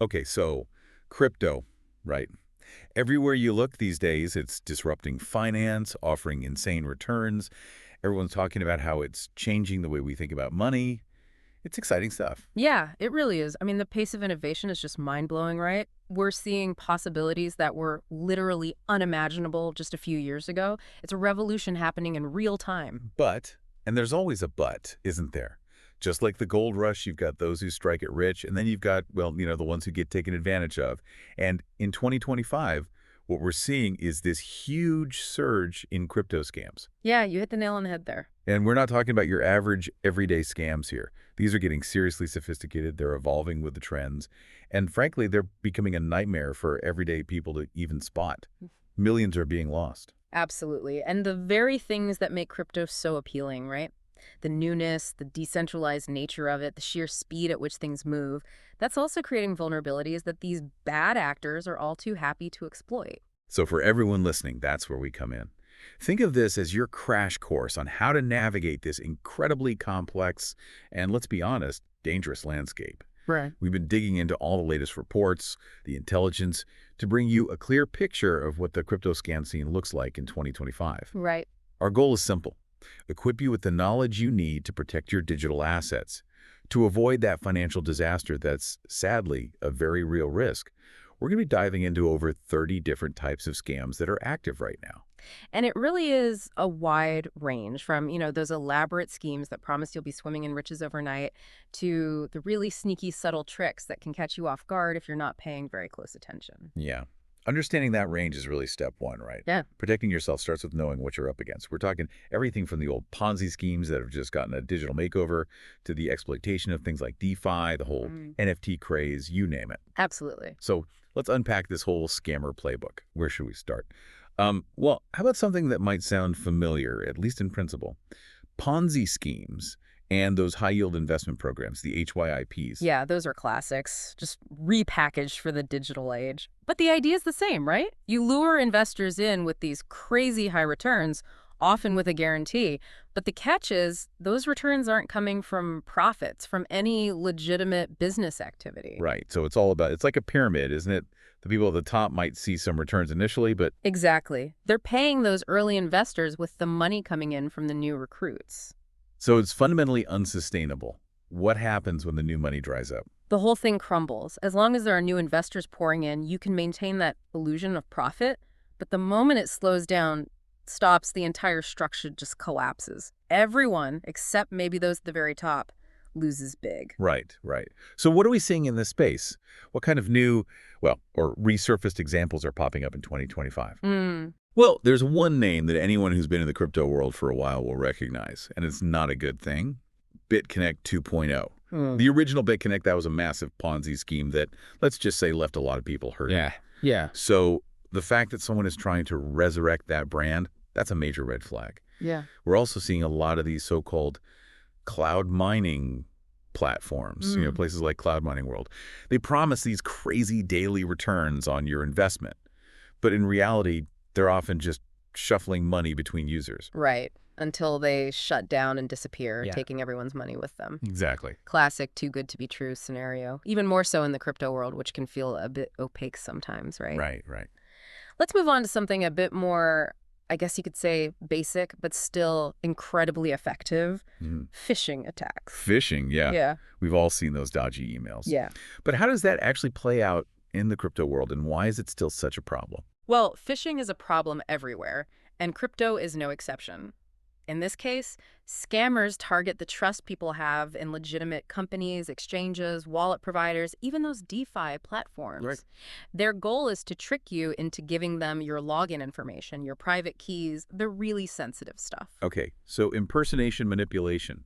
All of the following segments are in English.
Okay, so crypto, right? Everywhere you look these days, it's disrupting finance, offering insane returns. Everyone's talking about how it's changing the way we think about money. It's exciting stuff. Yeah, it really is. I mean, the pace of innovation is just mind-blowing, right? We're seeing possibilities that were literally unimaginable just a few years ago. It's a revolution happening in real time. But, and there's always a but, isn't there? Just like the gold rush, you've got those who strike it rich, and then you've got, well, the ones who get taken advantage of. And in 2025, what we're seeing is this huge surge in crypto scams. Yeah, you hit the nail on the head there. And we're not talking about your average everyday scams here. These are getting seriously sophisticated. They're evolving with the trends. And frankly, they're becoming a nightmare for everyday people to even spot. Millions are being lost. Absolutely. And the very things that make crypto so appealing, right? The newness, the decentralized nature of it, the sheer speed at which things move, that's also creating vulnerabilities that these bad actors are all too happy to exploit. So for everyone listening, that's where we come in. Think of this as your crash course on how to navigate this incredibly complex and, let's be honest, dangerous landscape. Right. We've been digging into all the latest reports, the intelligence, to bring you a clear picture of what the crypto scam scene looks like in 2025. Right. Our goal is simple: equip you with the knowledge you need to protect your digital assets, to avoid that financial disaster that's, sadly, a very real risk. We're going to be diving into over 30 different types of scams that are active right now. And it really is a wide range from, those elaborate schemes that promise you'll be swimming in riches overnight to the really sneaky, subtle tricks that can catch you off guard if you're not paying very close attention. Yeah. Understanding that range is really step one, right? Yeah. Protecting yourself starts with knowing what you're up against. We're talking everything from the old Ponzi schemes that have just gotten a digital makeover to the exploitation of things like DeFi, the whole NFT craze, you name it. Absolutely. So let's unpack this whole scammer playbook. Where should we start? Well, how about something that might sound familiar, at least in principle? Ponzi schemes and those high-yield investment programs, the HYIPs. Yeah, those are classics, just repackaged for the digital age. But the idea is the same, right? You lure investors in with these crazy high returns, often with a guarantee. But the catch is those returns aren't coming from profits, from any legitimate business activity. Right. So it's like a pyramid, isn't it? The people at the top might see some returns initially, but Exactly. They're paying those early investors with the money coming in from the new recruits. so it's fundamentally unsustainable. What happens when the new money dries up? The whole thing crumbles. As long as there are new investors pouring in, you can maintain that illusion of profit. But the moment it slows down, stops, the entire structure just collapses. Everyone, except maybe those at the very top, loses big. Right, right. So what are we seeing in this space? What kind of new, well, or resurfaced examples are popping up in 2025? Mm. Well, there's one name that anyone who's been in the crypto world for a while will recognize, and it's not a good thing. BitConnect 2.0. Hmm. The original BitConnect, that was a massive Ponzi scheme that, let's just say, left a lot of people hurt. Yeah. So the fact that someone is trying to resurrect that brand, that's a major red flag. Yeah. We're also seeing a lot of these so-called cloud mining platforms, places like Cloud Mining World. They promise these crazy daily returns on your investment, but in reality, they're often just shuffling money between users. Right. Until they shut down and disappear, Yeah. taking everyone's money with them. Exactly. Classic too good to be true scenario. Even more so in the crypto world, which can feel a bit opaque sometimes, right? Right, right. Let's move on to something a bit more, I guess you could say basic, but still incredibly effective. Mhm. Phishing attacks. Phishing, yeah. Yeah. We've all seen those dodgy emails. Yeah. But how does that actually play out in the crypto world, and why is it still such a problem? Well, phishing is a problem everywhere, and crypto is no exception. In this case, scammers target the trust people have in legitimate companies, exchanges, wallet providers, even those DeFi platforms. Right. Their goal is to trick you into giving them your login information, your private keys, the really sensitive stuff. Okay, so impersonation manipulation,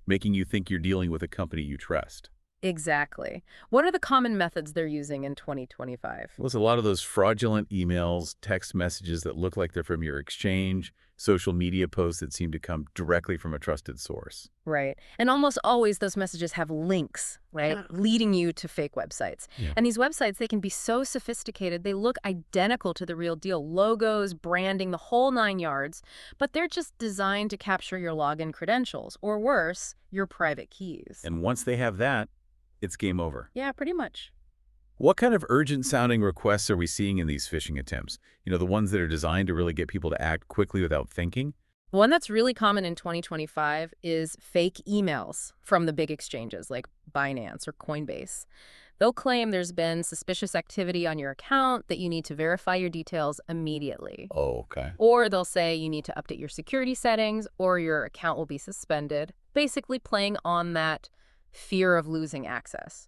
making you think you're dealing with a company you trust. Exactly. What are the common methods they're using in 2025? Well, it's a lot of those fraudulent emails, text messages that look like they're from your exchange, social media posts that seem to come directly from a trusted source. Right. And almost always those messages have links, right? Yeah. Leading you to fake websites. Yeah. And these websites, they can be so sophisticated, they look identical to the real deal. Logos, branding, the whole nine yards. But they're just designed to capture your login credentials, or worse, your private keys. And once they have that, it's game over. Yeah, pretty much. What kind of urgent-sounding requests are we seeing in these phishing attempts? The ones that are designed to really get people to act quickly without thinking? One that's really common in 2025 is fake emails from the big exchanges like Binance or Coinbase. They'll claim there's been suspicious activity on your account, that you need to verify your details immediately. Oh, okay. Or they'll say you need to update your security settings or your account will be suspended, basically playing on that fear of losing access.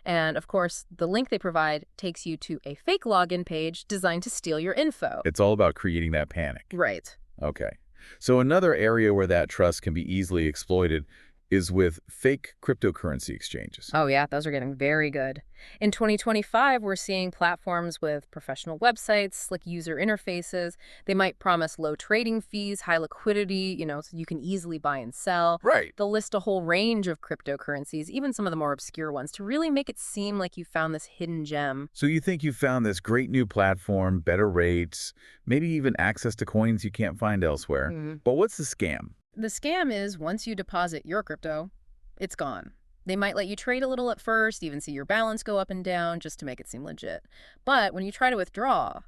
And of course, the link they provide takes you to a fake login page designed to steal your info. It's all about creating that panic. Right. Okay. So another area where that trust can be easily exploited is with fake cryptocurrency exchanges. Oh, yeah, those are getting very good. In 2025, we're seeing platforms with professional websites, slick user interfaces. They might promise low trading fees, high liquidity, so you can easily buy and sell. Right. They'll list a whole range of cryptocurrencies, even some of the more obscure ones, to really make it seem like you found this hidden gem. So you think you found this great new platform, better rates, maybe even access to coins you can't find elsewhere. But what's the scam? The scam is once you deposit your crypto, it's gone. They might let you trade a little at first, even see your balance go up and down just to make it seem legit. But when you try to withdraw,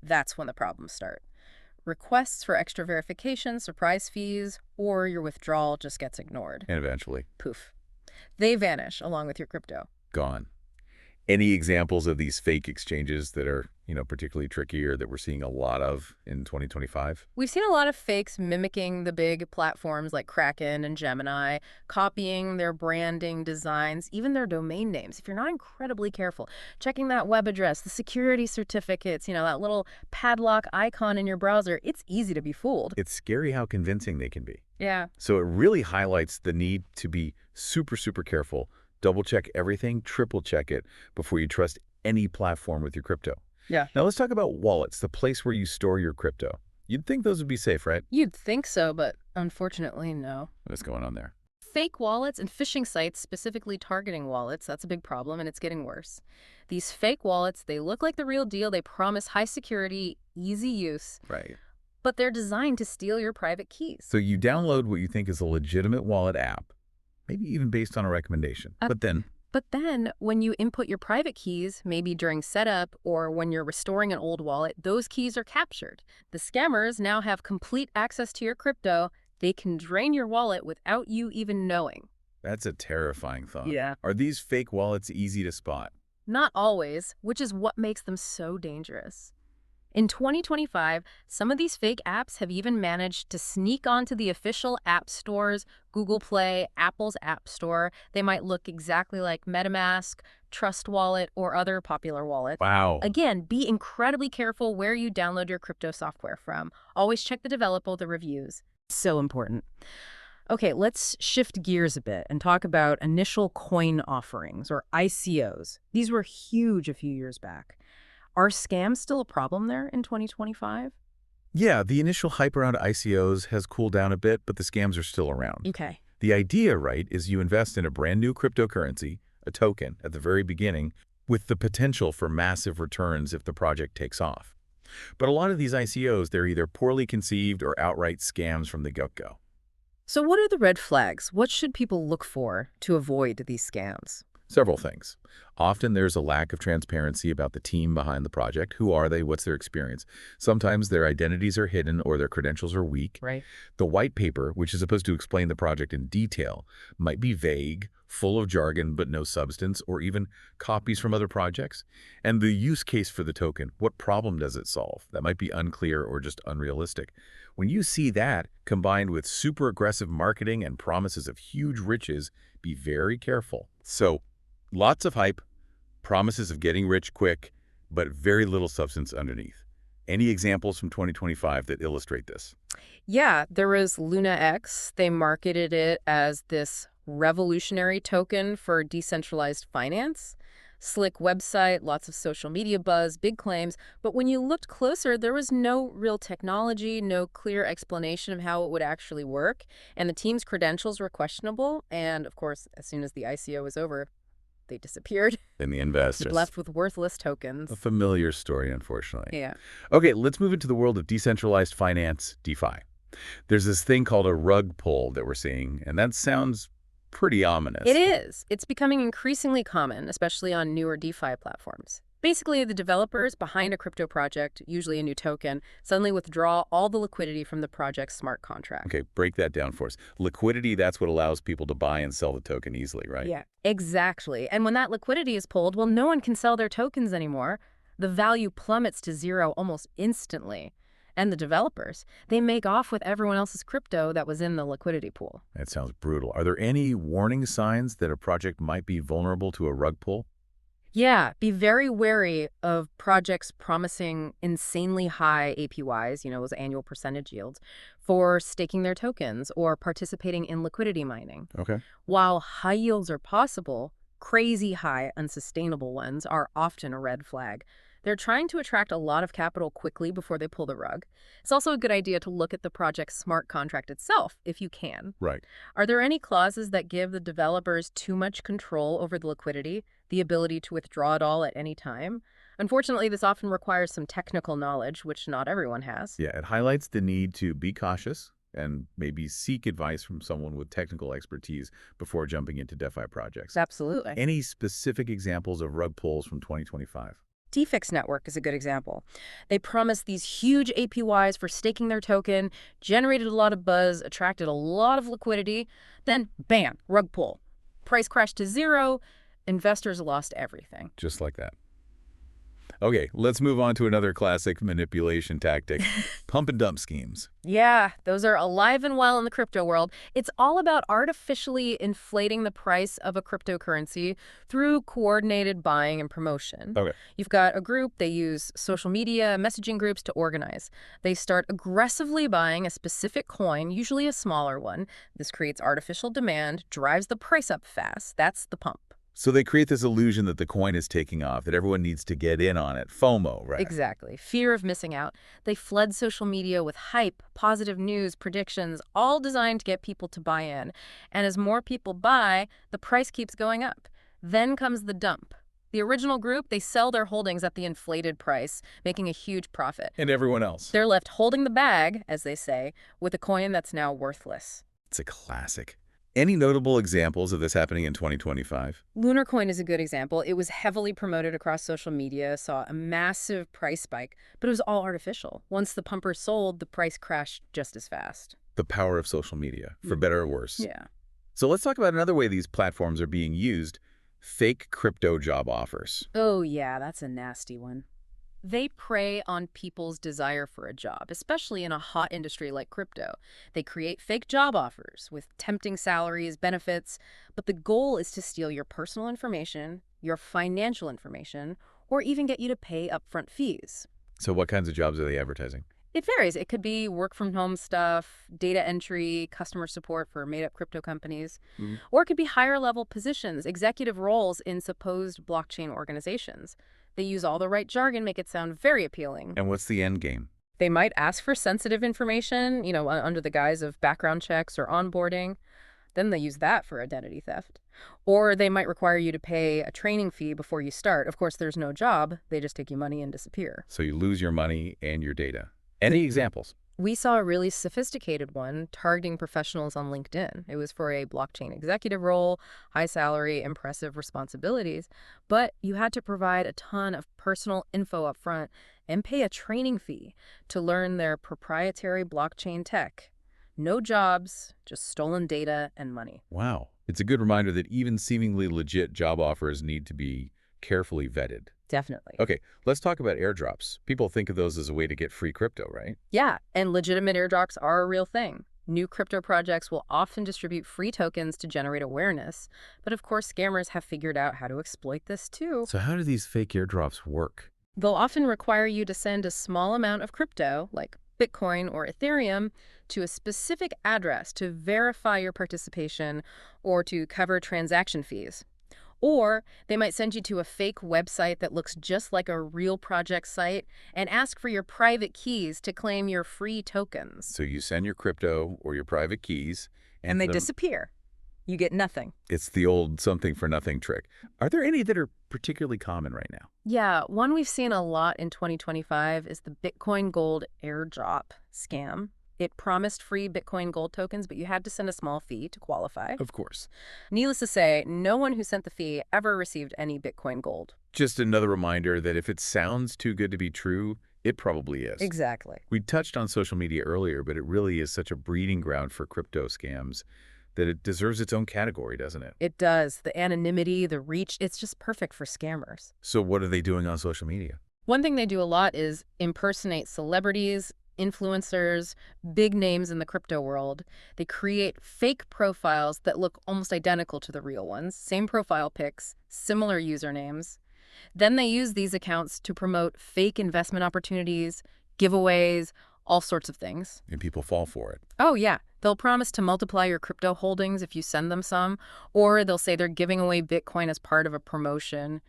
that's when the problems start. Requests for extra verification, surprise fees, or your withdrawal just gets ignored. And eventually, Poof. They vanish along with your crypto. gone. Any examples of these fake exchanges that are, particularly tricky or that we're seeing a lot of in 2025? We've seen a lot of fakes mimicking the big platforms like Kraken and Gemini, copying their branding, designs, even their domain names. If you're not incredibly careful, checking that web address, the security certificates, that little padlock icon in your browser, it's easy to be fooled. It's scary how convincing they can be. Yeah. So it really highlights the need to be super, super careful. Double check everything, triple check it before you trust any platform with your crypto. Yeah. Now let's talk about wallets, the place where you store your crypto. You'd think those would be safe, right? You'd think so, but unfortunately, no. What's going on there? Fake wallets and phishing sites specifically targeting wallets, that's a big problem, and it's getting worse. These fake wallets, they look like the real deal. They promise high security, easy use, Right. but they're designed to steal your private keys. So you download what you think is a legitimate wallet app, maybe even based on a recommendation. But then when you input your private keys, maybe during setup or when you're restoring an old wallet, those keys are captured. The scammers now have complete access to your crypto. They can drain your wallet without you even knowing. That's a terrifying thought. Yeah. Are these fake wallets easy to spot? Not always, which is what makes them so dangerous. In 2025, some of these fake apps have even managed to sneak onto the official app stores, Google Play, Apple's App Store. They might look exactly like MetaMask, Trust Wallet, or other popular wallets. Wow. Again, be incredibly careful where you download your crypto software from. Always check the developer, the reviews. So important. Okay, let's shift gears a bit and talk about initial coin offerings, or ICOs. These were huge a few years back. Are scams still a problem there in 2025? Yeah, the initial hype around ICOs has cooled down a bit, but the scams are still around. Okay. The idea, right, is you invest in a brand new cryptocurrency, a token, at the very beginning, with the potential for massive returns if the project takes off. But a lot of these ICOs, they're either poorly conceived or outright scams from the get-go. So what are the red flags? What should people look for to avoid these scams? Several things. Often there's a lack of transparency about the team behind the project. Who are they? What's their experience? Sometimes their identities are hidden or their credentials are weak. Right. The white paper, which is supposed to explain the project in detail, might be vague, full of jargon but no substance, or even copies from other projects. And the use case for the token, what problem does it solve? That might be unclear or just unrealistic. When you see that, combined with super aggressive marketing and promises of huge riches, be very careful. So, lots of hype, promises of getting rich quick, but very little substance underneath. Any examples from 2025 that illustrate this? Yeah, there was Luna X. They marketed it as this revolutionary token for decentralized finance. Slick website, lots of social media buzz, big claims. But when you looked closer, there was no real technology, no clear explanation of how it would actually work. And the team's credentials were questionable. And of course, as soon as the ICO was over, they disappeared. And the investors. Left with worthless tokens. A familiar story, unfortunately. Yeah. Okay, let's move into the world of decentralized finance, DeFi. There's this thing called a rug pull that we're seeing, and that sounds pretty It ominous. is. It's becoming increasingly common, especially on newer DeFi platforms. Basically, the developers behind a crypto project, usually a new token, suddenly withdraw all the liquidity from the project's smart contract. Okay, break that down for us. Liquidity, that's what allows people to buy and sell the token easily, right? Yeah, exactly. And when that liquidity is pulled, well, no one can sell their tokens anymore. The value plummets to zero almost instantly. And the developers, they make off with everyone else's crypto that was in the liquidity pool. That sounds brutal. Are there any warning signs that a project might be vulnerable to a rug pull? Yeah, be very wary of projects promising insanely high APYs, those annual percentage yields, for staking their tokens or participating in liquidity mining. Okay. While high yields are possible, crazy high, unsustainable ones are often a red flag. They're trying to attract a lot of capital quickly before they pull the rug. It's also a good idea to look at the project's smart contract itself, if you can. Right. Are there any clauses that give the developers too much control over the liquidity, the ability to withdraw it all at any time? Unfortunately, this often requires some technical knowledge, which not everyone has. Yeah, it highlights the need to be cautious and maybe seek advice from someone with technical expertise before jumping into DeFi projects. Absolutely. Any specific examples of rug pulls from 2025? DFix Network is a good example. They promised these huge APYs for staking their token, generated a lot of buzz, attracted a lot of liquidity, then bam, rug pull. Price crashed to zero, investors lost everything. Just like that. Okay, let's move on to another classic manipulation tactic, pump and dump schemes. Yeah, those are alive and well in the crypto world. It's all about artificially inflating the price of a cryptocurrency through coordinated buying and promotion. Okay. You've got a group, they use social media, messaging groups to organize. They start aggressively buying a specific coin, usually a smaller one. This creates artificial demand, drives the price up fast. That's the pump. So they create this illusion that the coin is taking off, that everyone needs to get in on it. FOMO, right? Exactly. Fear of missing out. They flood social media with hype, positive news, predictions, all designed to get people to buy in. And as more people buy, the price keeps going up. Then comes the dump. The original group, they sell their holdings at the inflated price, making a huge profit. And everyone else. They're left holding the bag, as they say, with a coin that's now worthless. It's a classic. Any notable examples of this happening in 2025? Lunar Coin is a good example. It was heavily promoted across social media, saw a massive price spike, but it was all artificial. Once the pumper sold, the price crashed just as fast. The power of social media, for better or worse. Yeah. So let's talk about another way these platforms are being used, fake crypto job offers. Oh, yeah, that's a nasty one. They prey on people's desire for a job, especially in a hot industry like crypto. They create fake job offers with tempting salaries, benefits, but the goal is to steal your personal information, your financial information, or even get you to pay upfront fees. So what kinds of jobs are they advertising? It varies. It could be work from home stuff, data entry, customer support for made up crypto companies, or it could be higher level positions, executive roles in supposed blockchain organizations. They use all the right jargon, make it sound very appealing. And what's the end game? They might ask for sensitive information, under the guise of background checks or onboarding. Then they use that for identity theft. Or they might require you to pay a training fee before you start. Of course, there's no job. They just take your money and disappear. So you lose your money and your data. Any examples? We saw a really sophisticated one targeting professionals on LinkedIn. It was for a blockchain executive role, high salary, impressive responsibilities, but you had to provide a ton of personal info up front and pay a training fee to learn their proprietary blockchain tech. No jobs, just stolen data and money. Wow. It's a good reminder that even seemingly legit job offers need to be carefully vetted. Definitely. Okay, let's talk about airdrops. People think of those as a way to get free crypto, right? Yeah, and legitimate airdrops are a real thing. New crypto projects will often distribute free tokens to generate awareness. But of course, scammers have figured out how to exploit this too. So how do these fake airdrops work? They'll often require you to send a small amount of crypto, like Bitcoin or Ethereum, to a specific address to verify your participation or to cover transaction fees. Or they might send you to a fake website that looks just like a real project site and ask for your private keys to claim your free tokens. So you send your crypto or your private keys, And they disappear. You get nothing. It's the old something for nothing trick. Are there any that are particularly common right now? Yeah, one we've seen a lot in 2025 is the Bitcoin Gold airdrop scam. It promised free Bitcoin gold tokens, but you had to send a small fee to qualify. Of course. Needless to say, no one who sent the fee ever received any Bitcoin gold. Just another reminder that if it sounds too good to be true, it probably is. Exactly. We touched on social media earlier, but it really is such a breeding ground for crypto scams that it deserves its own category, doesn't it? It does. The anonymity, the reach, it's just perfect for scammers. So what are they doing on social media? One thing they do a lot is impersonate celebrities, influencers, big names in the crypto world. They create fake profiles that look almost identical to the real ones, same profile pics, similar usernames. Then they use these accounts to promote fake investment opportunities, giveaways, all sorts of things. And people fall for it. Oh, yeah. They'll promise to multiply your crypto holdings if you send them some, or they'll say they're giving away Bitcoin as part of a promotion.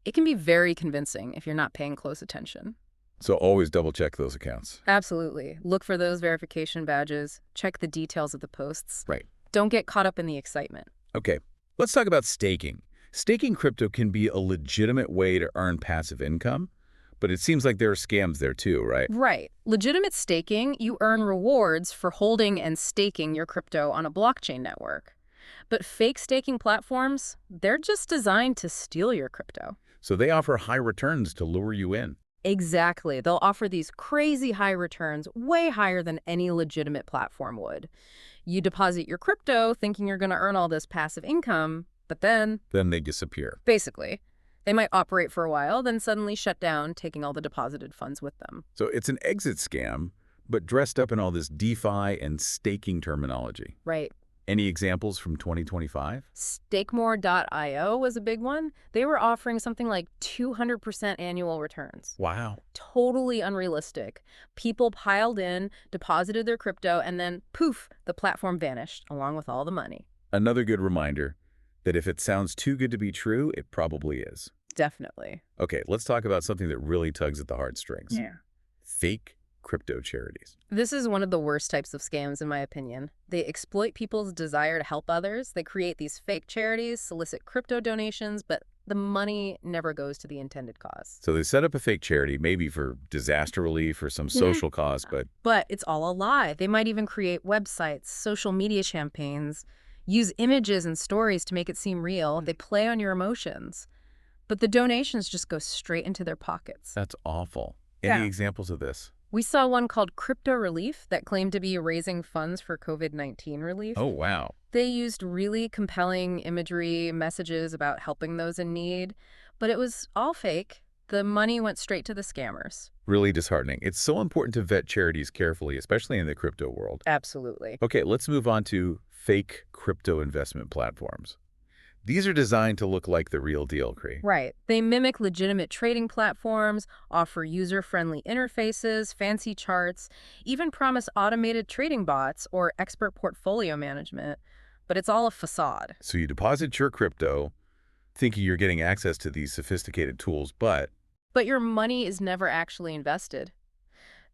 It can be very convincing if you're not paying close attention. So always double check those accounts. Absolutely. Look for those verification badges. Check the details of the posts. Right. Don't get caught up in the excitement. Okay, let's talk about staking. Staking crypto can be a legitimate way to earn passive income, but it seems like there are scams there too, right? Right. Legitimate staking, you earn rewards for holding and staking your crypto on a blockchain network. But fake staking platforms, they're just designed to steal your crypto. So they offer high returns to lure you in. Exactly. They'll offer these crazy high returns, way higher than any legitimate platform would. You deposit your crypto thinking you're going to earn all this passive income, but then Then they disappear. basically, they might operate for a while, then suddenly shut down, taking all the deposited funds with them. So it's an exit scam, but dressed up in all this DeFi and staking terminology. Right. Any examples from 2025? Stakemore.io was a big one. They were offering something like 200% annual returns. Wow. Totally unrealistic. People piled in, deposited their crypto, and then poof, the platform vanished along with all the money. Another good reminder that if it sounds too good to be true, it probably is. Definitely. Okay, let's talk about something that really tugs at the heartstrings. Fake crypto charities. This is one of the worst types of scams, in my opinion. They exploit people's desire to help others. They create these fake charities, solicit crypto donations, but the money never goes to the intended cause. So they set up a fake charity, maybe for disaster relief or some social cause, but But it's all a lie. They might even create websites, social media campaigns, use images and stories to make it seem real. They play on your emotions. But the donations just go straight into their pockets. that's awful. Any Yeah. examples of this? We saw one called Crypto Relief that claimed to be raising funds for COVID-19 relief. Oh, wow. They used really compelling imagery, messages about helping those in need, but it was all fake. The money went straight to the scammers. Really disheartening. It's so important to vet charities carefully, especially in the crypto world. Absolutely. Okay, let's move on to fake crypto investment platforms. These are designed to look like the real deal, Cree. Right. They mimic legitimate trading platforms, offer user-friendly interfaces, fancy charts, even promise automated trading bots or expert portfolio management. But it's all a facade. So you deposit your crypto thinking you're getting access to these sophisticated tools, but But your money is never actually invested.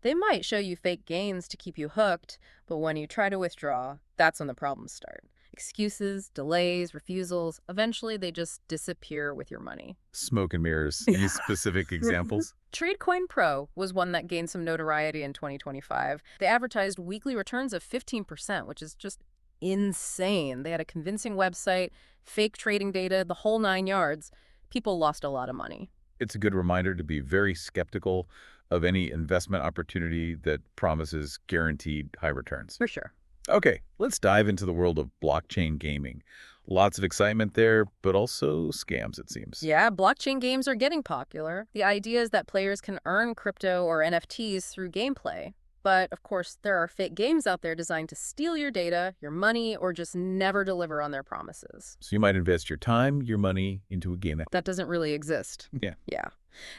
They might show you fake gains to keep you hooked, but when you try to withdraw, that's when the problems start. Excuses, delays, refusals, eventually they just disappear with your money. smoke and mirrors. Any specific examples? TradeCoin Pro was one that gained some notoriety in 2025. They advertised weekly returns of 15%, which is just insane. They had a convincing website, fake trading data, the whole 9 yards. People lost a lot of money. It's a good reminder to be very skeptical of any investment opportunity that promises guaranteed high returns. For sure. Okay, let's dive into the world of blockchain gaming. Lots of excitement there, but also scams, it seems. Yeah, blockchain games are getting popular. The idea is that players can earn crypto or NFTs through gameplay. But, of course, there are fake games out there designed to steal your data, your money, or just never deliver on their promises. So you might invest your time, your money into a game. That doesn't really exist. Yeah. Yeah.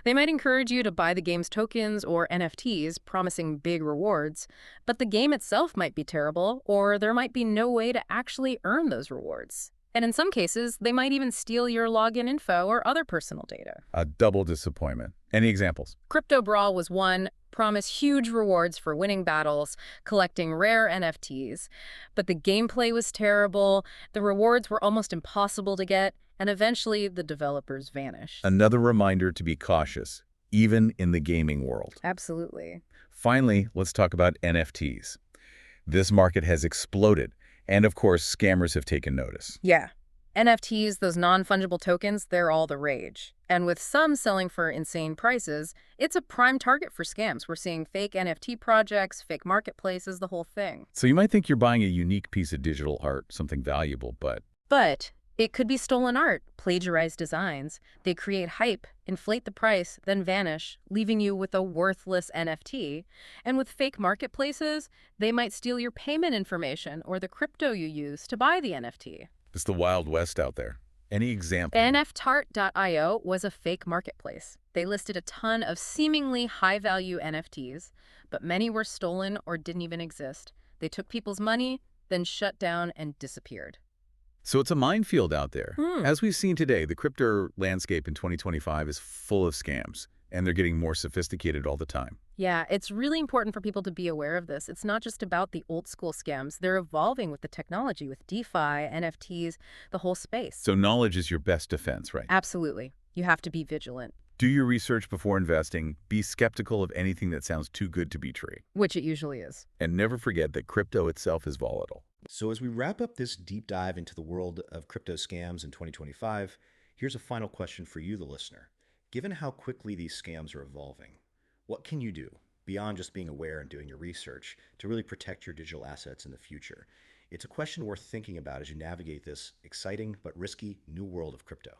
They might encourage you to buy the game's tokens or NFTs, promising big rewards, but the game itself might be terrible, or there might be no way to actually earn those rewards. And in some cases, they might even steal your login info or other personal data. A double disappointment. Any examples? Crypto Brawl was one, promised huge rewards for winning battles, collecting rare NFTs. But the gameplay was terrible, the rewards were almost impossible to get, and eventually the developers vanished. Another reminder to be cautious, even in the gaming world. Absolutely. Finally, let's talk about NFTs. This market has exploded, and of course, scammers have taken notice. Yeah. NFTs, those non-fungible tokens, they're all the rage. And with some selling for insane prices, it's a prime target for scams. We're seeing fake NFT projects, fake marketplaces, the whole thing. So you might think you're buying a unique piece of digital art, something valuable, but But it could be stolen art, plagiarized designs. They create hype, inflate the price, then vanish, leaving you with a worthless NFT. And with fake marketplaces, they might steal your payment information or the crypto you use to buy the NFT. it's the Wild West out there. Any example? NFTart.io was a fake marketplace. They listed a ton of seemingly high-value NFTs, but many were stolen or didn't even exist. They took people's money, then shut down and disappeared. So it's a minefield out there. Hmm. As we've seen today, the crypto landscape in 2025 is full of scams, and they're getting more sophisticated all the time. Yeah, it's really important for people to be aware of this. It's not just about the old school scams. They're evolving with the technology, with DeFi, NFTs, the whole space. So knowledge is your best defense, right? Absolutely. You have to be vigilant, Do your research before investing, be skeptical of anything that sounds too good to be true, which it usually is. and never forget that crypto itself is volatile. So as we wrap up this deep dive into the world of crypto scams in 2025, here's a final question for you, the listener. Given how quickly these scams are evolving, what can you do, beyond just being aware and doing your research, to really protect your digital assets in the future? It's a question worth thinking about as you navigate this exciting but risky new world of crypto.